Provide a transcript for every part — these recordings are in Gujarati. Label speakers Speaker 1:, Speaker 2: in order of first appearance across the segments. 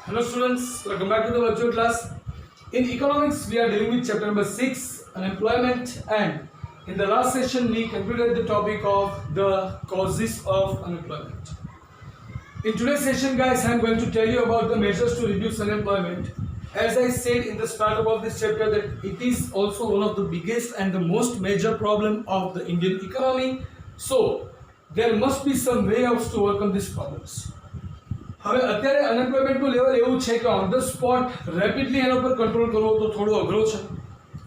Speaker 1: Hello students, welcome back to the virtual class. In economics, we are dealing with chapter number 6, unemployment, and in the last session, we completed the topic of the causes of unemployment. In today's session, guys, I am going to tell you about the measures to reduce unemployment. As I said in the start of this chapter, that it is also one of the biggest and the most major problem of the Indian economy. So, there must be some way outs to overcome these problems. હવે અત્યારે અનએમ્પ્લોયમેન્ટનું લેવલ એવું છે કે ઓન ધ સ્પોટ રેપિડલી એના ઉપર કંટ્રોલ કરવો તો થોડું અઘરો છે,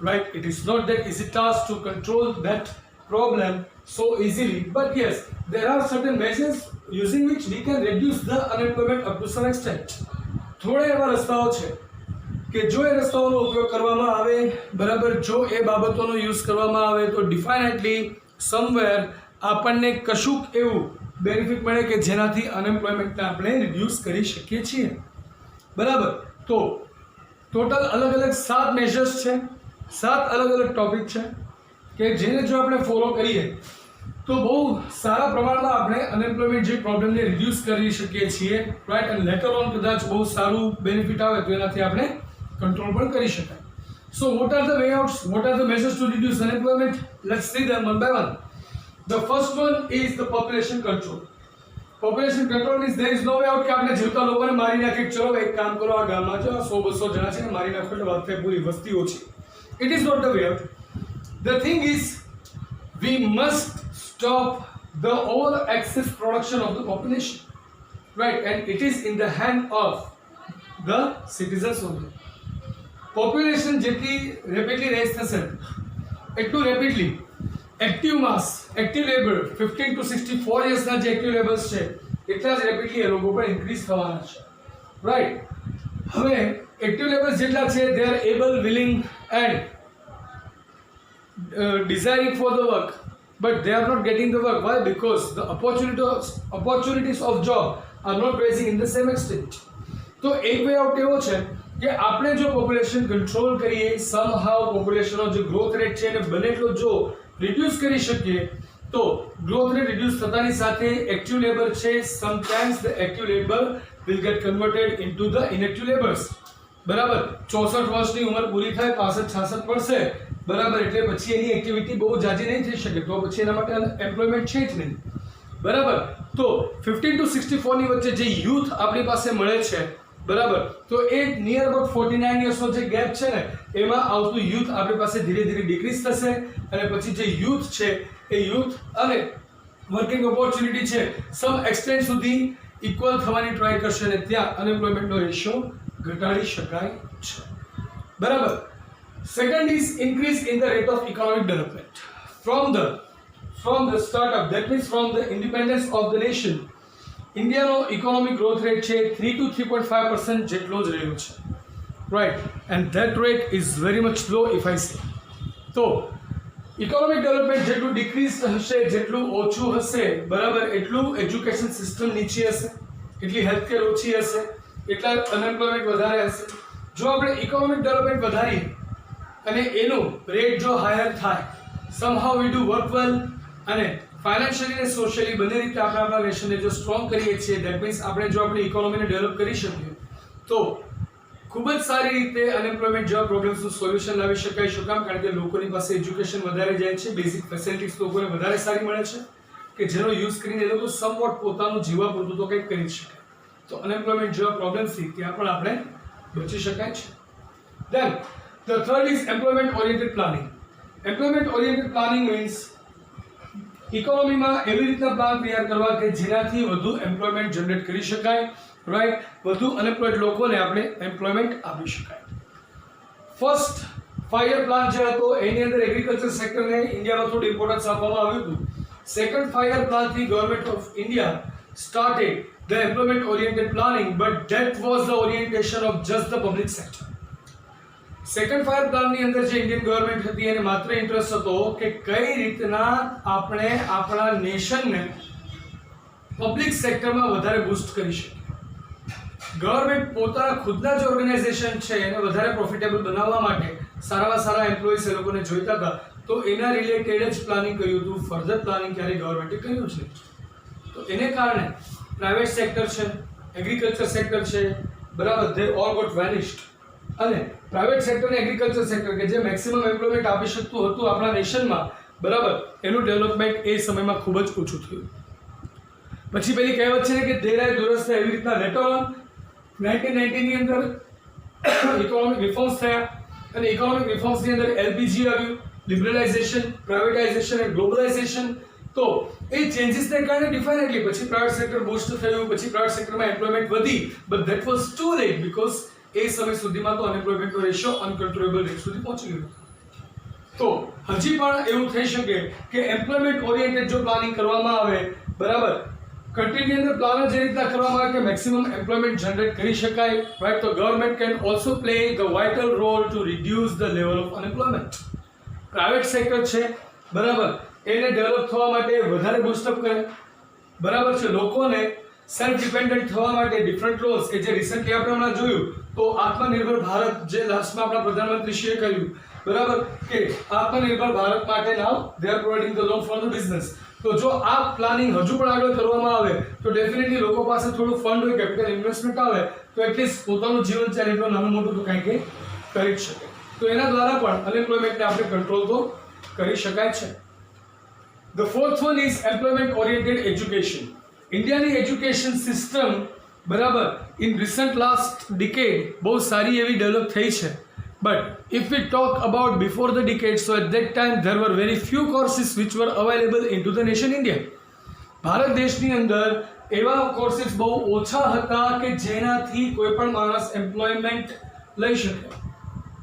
Speaker 1: right? It is not that easy task to control that problem so easily, but yes, there are certain measures using which we can reduce the unemployment up to some extent. થોડા એવા રસ્તાઓ છે કે જો એ રસ્તાઓનો ઉપયોગ કરવામાં આવે, બરાબર, જો એ બાબતોનો યુઝ કરવામાં આવે તો ડિફાઇનેટલી સમવેર આપણને કશુંક એવું બેનિફિટ મળે કે જેનાથી અનએમ્પ્લોયમેન્ટને આપણે રિડ્યુસ કરી શકીએ છીએ, બરાબર? તો ટોટલ અલગ અલગ 7 મેજર્સ છે, 7 અલગ અલગ ટોપિક છે કે જેને જો આપણે ફોલો કરીએ તો બહુ સારા પ્રમાણમાં આપણે અનએમ્પ્લોયમેન્ટ જે પ્રોબ્લેમને રિડ્યુસ કરી શકીએ છીએ, રાઈટ? અને લેટર ઓન કદાચ બહુ સારું બેનિફિટ આવે તો એનાથી આપણે કંટ્રોલ પણ કરી શકાય. So what are the way outs, what are the measures to reduce unemployment? Let's see them one by one. The first one is the population control. Population control means there is no way out કે આપણે જીવતા લોકોને મારી નાખીએ, ચલો એક કામ કરો, આ ગામમાં જો 100-200 જણા છે ને મારી નાખો એટલે વાત થાય પૂરી, વસ્તી ઓછી. It is not the way out. The thing is, we must stop the over excess production of the population, right? And it is in the hand of the citizens only. Population જેટલી રેપિડલી રેઝ થશે એટલું rapidly active mass, active labour 15 to 64 યર્સના જે એક્ટિવ લેબર્સ છે એટલા જ રેપિડલી એ લોકો પર ઇન્ક્રીઝ થવાના છે, રાઈટ? હવે એક્ટિવ લેબર્સ જેટલા છે they are able, willing and desiring for the work, but they are not getting the work. Why? Because the opportunities of job are not rising in the same extent. તો એક વે આઉટ એવો છે કે આપણે જો પોપ્યુલેશન કંટ્રોલ કરીએ, somehow પોપ્યુલેશનનો જે ગ્રોથ રેટ છે એને બને એટલો જો રિડ્યુસ કરી શકીએ તો ગ્રોથ રેટ રિડ્યુસ થતાની સાથે એક્ટિવ લેબર છે, sometimes the active labour will get converted into the inactive labours, બરાબર? 64 વર્ષની ઉંમર પૂરી થાય, 65-66 પડશે, બરાબર, એટલે પછી એની એક્ટિવિટી બહુ જાજી નહીં થઈ શકે, તો પછી એના માટે એમ્પ્લોયમેન્ટ છે જ નહીં, બરાબર? તો 15 to 64 ની વચ્ચે જે યુથ આપણી પાસે મળે છે, બરાબર, તો એ નિયર અબાઉટ 49 યર્સનો જે ગેપ છે ને એમાં આવતું યુથ આપણી પાસે ધીરે ધીરે ડિક્રીઝ થશે અને પછી જે યુથ છે એ યુથ અને વર્કિંગ ઓપોર્ચ્યુનિટી છે સમ એક્સટેન્ટ સુધી ઇક્વલ થવાની ટ્રાય કરશે અને ત્યાં અનએમ્પ્લોયમેન્ટનો રેશિયો ઘટાડી શકાય છે, બરાબર? Second is increase in the rate of economic development. From the startup, that means from the independence of the nation, Indiaનો economic growth rate છે 3 to 3.5% જેટલો જ રહ્યો છે, right? And that rate is very much low if I say. તો ઇકોનોમિક ડેવલપમેન્ટ જેટલું ડિક્રીઝ હશે, જેટલું ઓછું હશે, બરાબર, એટલું એજ્યુકેશન સિસ્ટમ નીચી હશે, એટલી હેલ્થકેર ઓછી હશે, એટલા અનએમ્પ્લોયમેન્ટ વધારે હશે. જો આપણે ઇકોનોમિક ડેવલપમેન્ટ વધારીએ અને એનું રેટ જો હાયર થાય, somehow we do work well અને ફાઇનાન્શિયલી અને સોશિયલી બંને રીતે આપણે આપણા નેશનને જો સ્ટ્રોંગ કરીએ છીએ, દેટ મીન્સ આપણે જો આપણી ઇકોનોમીને ડેવલપ કરી શકીએ તો ખૂબ જ સારી રીતે અનએમ્પ્લોયમેન્ટ જેવા પ્રોબ્લેમ્સનું સોલ્યુશન લાવી શકાય. શું કામ? કારણ કે લોકોની પાસે એજ્યુકેશન વધારે જાય છે, બેઝિક ફેસિલિટીઝ લોકોને વધારે સારી મળે છે કે જેનો યુઝ કરીને એ લોકો સમવોટ પોતાનું જીવવા પૂરતું તો કંઈક કરી શકે. તો અનએમ્પ્લોયમેન્ટ જેવા પ્રોબ્લેમ્સથી ત્યાં પણ આપણે બચી શકાય છે. દેન the third is employment oriented planning. Employment oriented planning means ઇકોનોમીમાં એવી રીતના પ્લાન તૈયાર કરવા કે જેનાથી વધુ એમ્પ્લોયમેન્ટ જનરેટ કરી શકાય, રાઈટ? વધુ અનએમ્પ્લોયડ લોકોને આપણે એમ્પ્લોયમેન્ટ આપી શકાય. ફર્સ્ટ 5 યર પ્લાન જે હતો એની અંદર એગ્રીકલ્ચર સેક્ટરને ઇન્ડિયામાં થોડું ઇમ્પોર્ટન્સ આપવામાં આવ્યું હતું. સેકન્ડ 5 યર પ્લાનથી government of India started the employment oriented planning, but that was the orientation of just the public sector. Second 5 year પ્લાનની અંદર જે ઇન્ડિયન ગવર્મેન્ટ હતી એને માત્ર ઇન્ટરેસ્ટ હતો કે કઈ રીતના આપણે આપણા નેશનને પબ્લિક સેક્ટરમાં વધારે બૂસ્ટ કરી શકીએ. ગવર્મેન્ટ પોતાના ખુદના જ ઓર્ગેનાઇઝેશન છે એને વધારે પ્રોફિટેબલ બનાવવા માટે સારામાં સારા એમ્પ્લોઈઝ એ લોકોને જોઈતા હતા, તો એના રિલેટેડ જ પ્લાનિંગ કર્યું હતું. ફર્ધર પ્લાનિંગ ક્યારેય ગવર્મેન્ટે કર્યું છે. તો એને કારણે પ્રાઇવેટ સેક્ટર છે, એગ્રીકલ્ચર સેક્ટર છે, બરાબર they all got vanished. અને પ્રાઇવેટ સેક્ટર અને એગ્રીકલ્ચર સેક્ટર કે જે મેક્સિમમ એમ્પ્લોયમેન્ટ આપી શકતું હતું આપણા નેશનમાં, બરાબર, એનું ડેવલપમેન્ટ એ સમયમાં ખૂબ જ ઓછું થયું. પછી પેલી કહેવત છે ને કે દેરાય દુરસ્ત એવી રીતના લેટર ઓન 1990 ની અંદર ઇકોનોમિક રિફોર્મ્સ થયા અને ઇકોનોમિક રિફોર્મ્સની અંદર એલપીજી આવ્યું, લિબરલાઇઝેશન, પ્રાઇવેટાઇઝેશન એન્ડ ગ્લોબલાઇઝેશન. તો એ ચેન્જીસને કારણે ડિફાઇનેટલી પછી પ્રાઇવેટ સેક્ટર બૂસ્ટ થયું, પછી પ્રાઇવેટ સેક્ટરમાં એમ્પ્લોયમેન્ટ વધી, but that was too late because એ સમય સુધીમાં તો અનએમ્પ્લોયમેન્ટનો રેશિયો અનકન્ટ્રોલેબલ રેટ સુધી પહોંચી ગયો. તો હજી પણ એવું થઈ શકે કે એમ્પ્લોયમેન્ટ ઓરિએન્ટેડ જો પ્લાનિંગ કરવામાં આવે, બરાબર, કન્ટ્રીની અંદર પ્લાન જે રીતના કરવામાં આવે કે મેક્સિમમ એમ્પ્લોયમેન્ટ જનરેટ કરી શકાય, રાઈટ, તો government can also play the vital role to reduce the level of unemployment. Private sector છે, બરાબર, એને ડેવલપ થવા માટે વધારે બૂસ્ટઅપ કરે, બરાબર છે, લોકોને સેલ્ફ ડિપેન્ડન્ટ થવા માટે ડિફરન્ટ લોસ કે જે રિસેન્ટલી આપણે હમણાં જોયું તો આત્મનિર્ભર ભારત જે લાસ્ટમાં આપણા પ્રધાનમંત્રીશ્રીએ કહ્યું, બરાબર, કે આત્મનિર્ભર ભારત માટે now they are providing the loan for the business. તો જો આ પ્લાનિંગ હજુ પણ આગળ કરવામાં આવે તો ડેફિનેટલી લોકો પાસે થોડું ફંડ હોય, કેપિટલ ઇન્વેસ્ટમેન્ટ આવે તો એટલીસ્ટ પોતાનું જીવન ચાલીને નાનું મોટું તો કંઈક કરી જ શકે. તો એના દ્વારા પણ અનએમ્પ્લોયમેન્ટને આપણે કંટ્રોલ તો કરી શકાય છે. The fourth one is employment oriented education. ઇન્ડિયાની એજ્યુકેશન સિસ્ટમ, બરાબર, ઇન રિસન્ટ લાસ્ટ ડિકેડ બહુ સારી એવી ડેવલપ થઈ છે. But if we talk about before the decade, so at that time there were very few courses which were available into the nation India. Bharat દેશની અંદર એવા કોર્સીસ બહુ ઓછા હતા કે જેનાથી કોઈ પણ માણસ એમ્પ્લોયમેન્ટ લઈ શકે,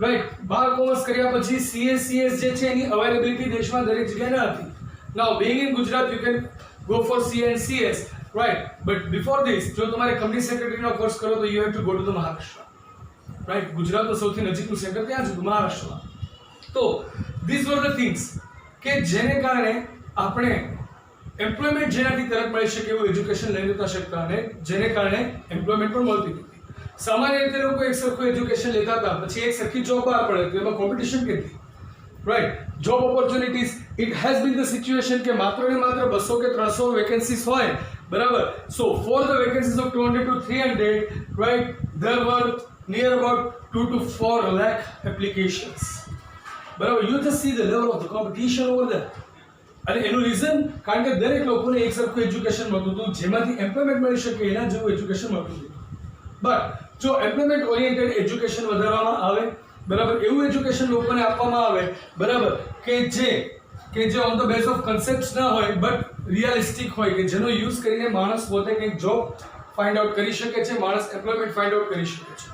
Speaker 1: રાઈટ. 12 કોમર્સ કર્યા પછી CS જે છે એની અવેલેબિલિટી દેશમાં દરેક જગ્યાએ ન હતી. Now being in Gujarat you can go for CA and CS, right, but before this જો તમારે કંપની સેક્રેટરીનો કોર્સ કરો તો you have to go to the Maharashtra, right. ગુજરાતનું સૌથી નજીકનું સેન્ટર ક્યાં છે? મહારાષ્ટ્રમાં. તો these were the things કે જેને કારણે આપણે એમ્પ્લોયમેન્ટ જેનાથી તરત મળી શકે એવું એજ્યુકેશન લઈ લેતા શકતા અને જેને કારણે એમ્પ્લોયમેન્ટ પણ મળતી હતી. સામાન્ય રીતે લોકો એક સરખું એજ્યુકેશન લેતા હતા, પછી એક સરખી જોબ બહાર પડે તો એમાં કોમ્પિટિશન કેટલી, right. Job opportunities, it has been the situation કે માત્ર ને માત્ર 200 કે 300 વેકેન્સીસ હોય, બરાબર. So for the vacancies of 200 to 300, right, there were near about 2 to 4 lakh applications, બરાબર. You just see the level of the competition over there. અને એનું રીઝન કારણ કે દરેક લોકોને એક સરખું એજ્યુકેશન મળતું હતું, જેમાંથી એમ્પ્લોયમેન્ટ મળી શકે એના જેવું એજ્યુકેશન મળતું હતું. બટ જો એમ્પ્લોયમેન્ટ ઓરિએન્ટેડ એજ્યુકેશન વધારવામાં આવે, બરાબર, એવું એજ્યુકેશન લોકોને આપવામાં આવે, બરાબર, કે જે on the base of concepts ના હોય બટ રિયલિસ્ટિક હોય, કે જેનો યુઝ કરીને માણસ પોતે કંઈક જોબ ફાઇન્ડ આઉટ કરી શકે છે, માણસ એમ્પ્લોયમેન્ટ ફાઇન્ડ આઉટ કરી શકે છે,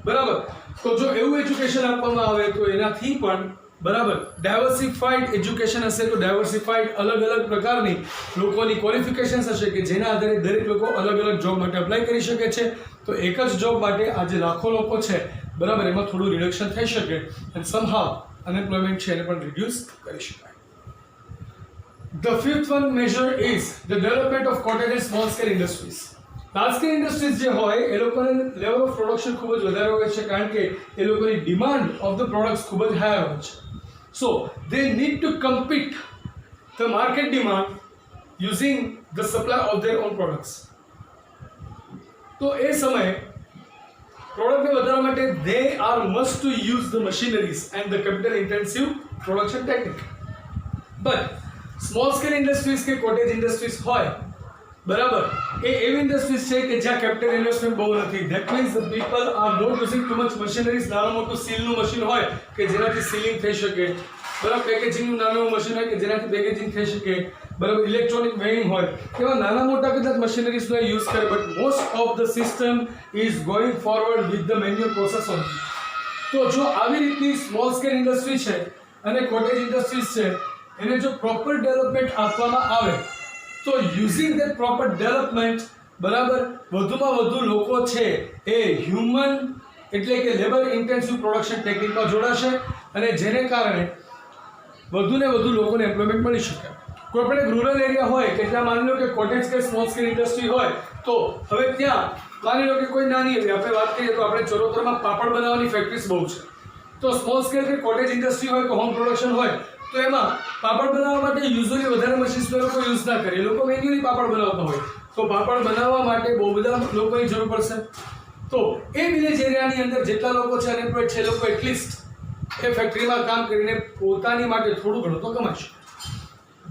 Speaker 1: બરાબર. તો જો એવું એજ્યુકેશન આપવામાં આવે તો એનાથી પણ, બરાબર, ડાયવર્સિફાઈડ એજ્યુકેશન હશે તો ડાયવર્સિફાઈડ અલગ અલગ પ્રકારની લોકોની ક્વોલિફિકેશન્સ હશે કે જેના આધારે દરેક લોકો અલગ અલગ જોબ માટે અપ્લાય કરી શકે છે. તો એક જ જોબ માટે આજે લાખો લોકો છે, બરાબર, એમાં થોડું રિડક્શન થઈ શકે એન્ડ સમહાઉ અનએમ્પ્લોયમેન્ટ છે એને પણ રિડ્યુસ કરી શકાય. The fifth one measure is the development of cottage and small scale industries. Large scale industries જે હોય એ લોકોને લેવલ ઓફ પ્રોડક્શન ખૂબ જ વધારે હોય છે કારણ કે એ લોકોની ડિમાન્ડ ઓફ ધ પ્રોડક્ટ્સ ખૂબ જ હાઈ હોય છે. સો they need to compete the market demand using the supply of their own products. તો એ સમયે પ્રોડક્ટને વધારવા માટે they are must to use the machineries and the capital intensive production technique. But small scale industries કે કોટેજ ઇન્ડસ્ટ્રીઝ હોય, બરાબર, એ એવી ઇન્ડસ્ટ્રીઝ છે કે જ્યાં કેપિટલ ઇન્વેસ્ટમેન્ટ બહુ નથી. That means the people are not using too much machineries. નાનું મોટું સીલનું મશીન હોય કે જેનાથી સીલિંગ થઈ શકે, બરાબર, પેકેજિંગનું નાનું મશીન હોય કે જેનાથી પેકેજિંગ થઈ શકે, બરાબર, ઇલેક્ટ્રોનિક વેઇંગ હોય, એવા નાના મોટા કદાચ મશીનરીઝનો યુઝ કરે. But most of the system is going forward with the manual process only. તો જો આવી રીતની સ્મોલ સ્કેલ ઇન્ડસ્ટ્રી છે અને કોટેજ ઇન્ડસ્ટ્રીઝ છે એને જો પ્રોપર ડેવલપમેન્ટ આપવામાં આવે તો યુઝિંગ ધેટ પ્રોપર ડેવલપમેન્ટ, બરાબર, વધુમાં વધુ લોકો છે એ હ્યુમન એટલે કે લેબર ઇન્ટેન્સિવ પ્રોડક્શન ટેકનિકમાં જોડાશે અને જેને કારણે વધુને વધુ લોકોને એમ્પ્લોયમેન્ટ મળી શકે. કોઈ પણ એક રૂરલ એરિયા હોય કે ત્યાં માની લો કે કોટેજ કે સ્મોલ સ્કેલ ઇન્ડસ્ટ્રી હોય તો હવે ત્યાં માની લો કે કોઈ નાની એવી આપણે વાત કરીએ તો આપણે ચરોતરમાં પાપડ બનાવવાની ફેક્ટરીઝ બહુ છે. તો સ્મોલ સ્કેલ કે કોટેજ ઇન્ડસ્ટ્રી હોય કે હોમ પ્રોડક્શન હોય તો એમાં પાપડ બનાવવા માટે યુઝ્યુઅલી વધારે મશીન્સનો લોકો યુઝ ના કરે, લોકો મેન્યુઅલી પાપડ બનાવતા હોય. તો પાપડ બનાવવા માટે બહુ બધા લોકોની જરૂર પડશે, તો એ વિલેજ એરિયાની અંદર જેટલા લોકો છે અનએમ્પ્લોયડ છે, એ લોકો એટલીસ્ટ એ ફેક્ટરીમાં કામ કરીને પોતાની માટે થોડું ઘણું તો કમાઈ શકે.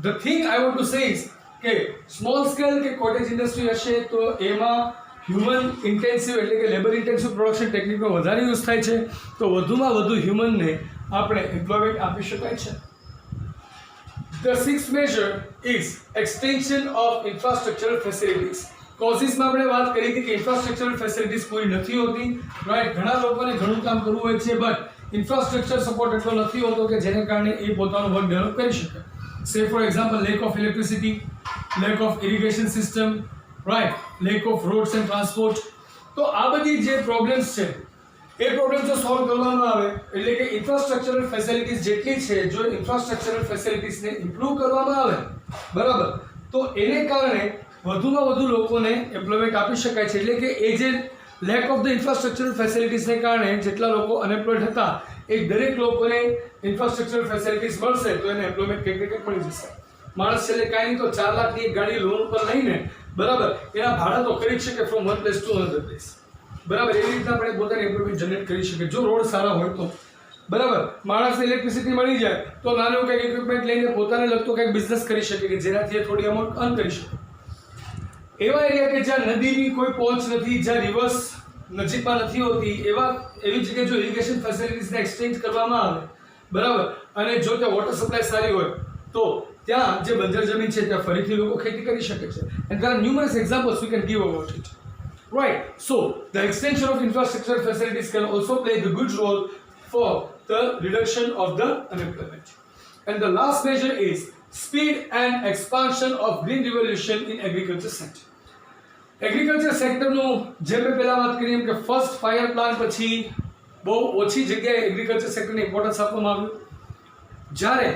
Speaker 1: The thing I want to say is કે સ્મોલ સ્કેલ કે કોટેજ ઇન્ડસ્ટ્રી હશે તો એમાં હ્યુમન ઇન્ટેન્સિવ એટલે કે લેબર ઇન્ટેન્સિવ પ્રોડક્શન ટેકનિકનો વધારે યુઝ થાય છે, તો વધુમાં વધુ હ્યુમનને આપણે એમ્પ્લોયમેન્ટ આપી શકાય છે. The sixth measure is extension of infrastructural facilities. કોઝિસમાં આપણે વાત કરી હતી કે ઇન્ફ્રાસ્ટ્રક્ચરલ ફેસિલિટીઝ પૂરી નથી હોતી, રાઈટ. ઘણા લોકોને ઘણું કામ કરવું હોય છે, બટ ઇન્ફ્રાસ્ટ્રક્ચર સપોર્ટ એટલો નથી હોતો કે જેને કારણે એ પોતાનું વર્ક ડેવલપ કરી શકે. સે for example lack of electricity, lack of irrigation system, right, lack of rods and transport. તો આ બધી જે પ્રોબ્લેમ્સ છે એ પ્રોબ્લેમ જો સોલ્વ કરવામાં આવે એટલે કે ઇન્ફ્રાસ્ટ્રક્ચરલ ફેસિલિટીઝ જેટલી છે, જો ઇન્ફ્રાસ્ટ્રક્ચરલ ફેસિલિટીઝને ઇમ્પ્રૂવ કરવામાં આવે, બરાબર, તો એને કારણે વધુમાં વધુ લોકોને એમ્પ્લોયમેન્ટ આપી શકાય છે. એટલે કે એ જે લેક ઓફ ધ ઇન્ફ્રાસ્ટ્રક્ચરલ ફેસિલિટીઝને કારણે જેટલા લોકો અનએમ્પ્લોયડ હતા એ દરેક લોકોને ઇન્ફ્રાસ્ટ્રક્ચરલ ફેસિલિટીઝ મળશે તો એને એમ્પ્લોયમેન્ટ કંઈક ને કંઈક મળી જશે. માણસ છેલ્લે કાંઈ નહીં તો 4 લાખની એક ગાડી લોન ઉપર લઈને, બરાબર, એના ભાડા તો કરી જ શકે from one place to another place, બરાબર. એવી રીતના આપણે પોતાની એમ્પ્લોયમેન્ટ જનરેટ કરી શકીએ જો રોડ સારા હોય તો, બરાબર. માણસને ઇલેક્ટ્રિસિટી મળી જાય તો નાનું કંઈક ઇક્વિપમેન્ટ લઈને પોતાને લગતો કંઈક બિઝનેસ કરી શકે કે જેનાથી એ થોડી અમાઉન્ટ અર્ન કરી શકે. એવા એરિયા કે જ્યાં નદીની કોઈ પહોંચ નથી, જ્યાં રિવર્સ નજીકમાં નથી હોતી, એવી જગ્યાએ જો ઇરિગેશન ફેસિલિટીઝને એક્સટેન્ડ કરવામાં આવે, બરાબર, અને જો ત્યાં વોટર સપ્લાય સારી હોય તો ત્યાં જે બંજર જમીન છે ત્યાં ફરીથી લોકો ખેતી કરી શકે છે. And there are numerous examples we can give about it. Right. So the extension of infrastructure facilities can also play the good role for the reduction of the unemployment. And the last measure is speed and expansion of green revolution in agriculture sector. Agriculture સેક્ટરનું જે મેં પહેલા વાત કરી એમ કે ફર્સ્ટ ફાયર પ્લાન પછી બહુ ઓછી જગ્યાએ એગ્રીકલ્ચર સેક્ટરને ઇમ્પોર્ટન્સ આપવામાં આવ્યું. જ્યારે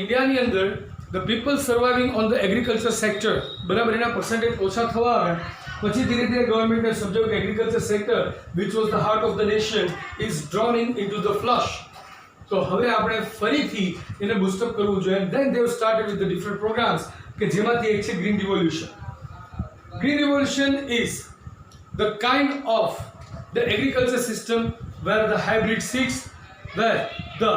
Speaker 1: ઇન્ડિયાની અંદર the people surviving on the agriculture sector, બરાબર, એના પર્સન્ટેજ ઓછા થવા આવ્યા પછી ધીરે ધીરે ગવર્મેન્ટે સમજાવ્યું કે agriculture sector which was the heart of the nation is drawn into the flush. તો હવે આપણે ફરીથી એને બૂસ્ટઅપ કરવું જોઈએ. And then they have started with the different programs કે જેમાંથી એક છે green revolution. Green revolution is the kind of the agriculture system where the hybrid seeds, where the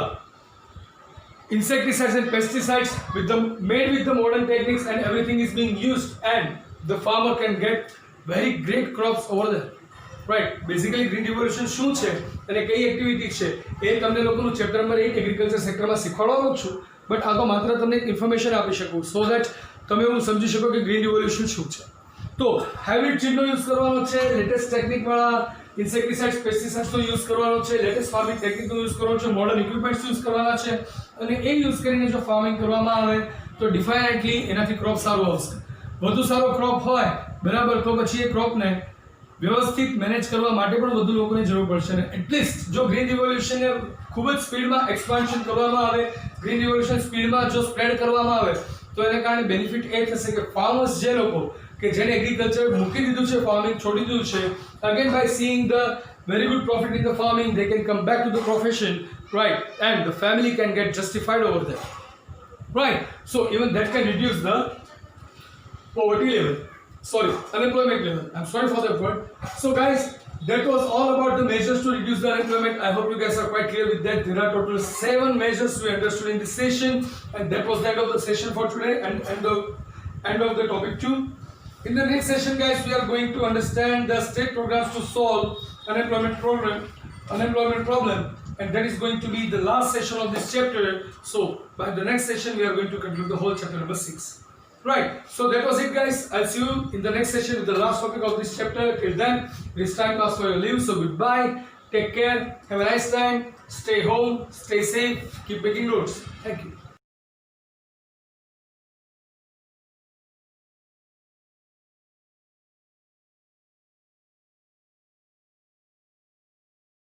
Speaker 1: insecticides and pesticides made with the modern techniques and everything is being used, and the farmer can get very great crops over there. Right. Basically green revolution શું છે અને કઈ એક્ટિવિટી છે એ તમને લોકોનું ચેપ્ટર નંબર 8 એગ્રીકલ્ચર સેક્ટરમાં શીખવાડવાનો છું, બટ આ તો માત્ર તમને એક ઇન્ફોર્મેશન આપી શકું સો ધેટ તમે એવું સમજી શકો કે ગ્રીન રિવોલ્યુશન શું છે. તો હાઇબ્રિડ સીડનો યુઝ કરવાનો છે, લેટેસ્ટ ટેકનિકવાળા ઇન્સેક્ટિસાઇડ્સ પેસ્ટિસાઇડ્સનો યુઝ કરવાનો છે, લેટેસ્ટ ફાર્મિંગ ટેકનિકનો યુઝ કરવાનો છે, મોડર્ન ઇક્વિપમેન્ટ્સ યુઝ કરવાના છે, અને એ યુઝ કરીને જો ફાર્મિંગ કરવામાં આવે તો ડિફાઇનેટલી એનાથી ક્રોપ સારો આવશે. વધુ સારો ક્રોપ હોય, બરાબર, તો પછી એ ક્રોપને વ્યવસ્થિત મેનેજ કરવા માટે પણ વધુ લોકોની જરૂર પડશે. અને એટલીસ્ટ જો ગ્રીન રિવોલ્યુશનને ખૂબ જ સ્પીડમાં એક્સપાન્શન કરવામાં આવે, ગ્રીન રિવોલ્યુશન સ્પીડમાં જો સ્પ્રેડ કરવામાં આવે તો એને કારણે બેનિફિટ એ થશે કે ફાર્મર્સ જે લોકો કે જેને એગ્રીકલ્ચર મૂકી દીધું છે, ફાર્મિંગ છોડી દીધું છે, again by seeing the very good profit in the farming, they can come back to the profession, right, and the family can get justified over there, right. So even that can reduce the poverty level, unemployment level. I'm sorry for that word. So guys, that was all about the measures to reduce the unemployment. I hope you guys are quite clear with that. There are total 7 measures we understood in this session, and that was the end of the session for today and the end of the topic 2. In the next session, guys, we are going to understand the state programs to solve unemployment problem, and that is going to be the last session of this chapter. So by the next session we are going to conclude the whole chapter number 6. Right, so that was it, guys. I'll see you in the next session with the last topic of this chapter. Till then, it's time to ask for your leave. So goodbye, take care, have a nice time, stay home, stay safe, keep making notes. Thank you.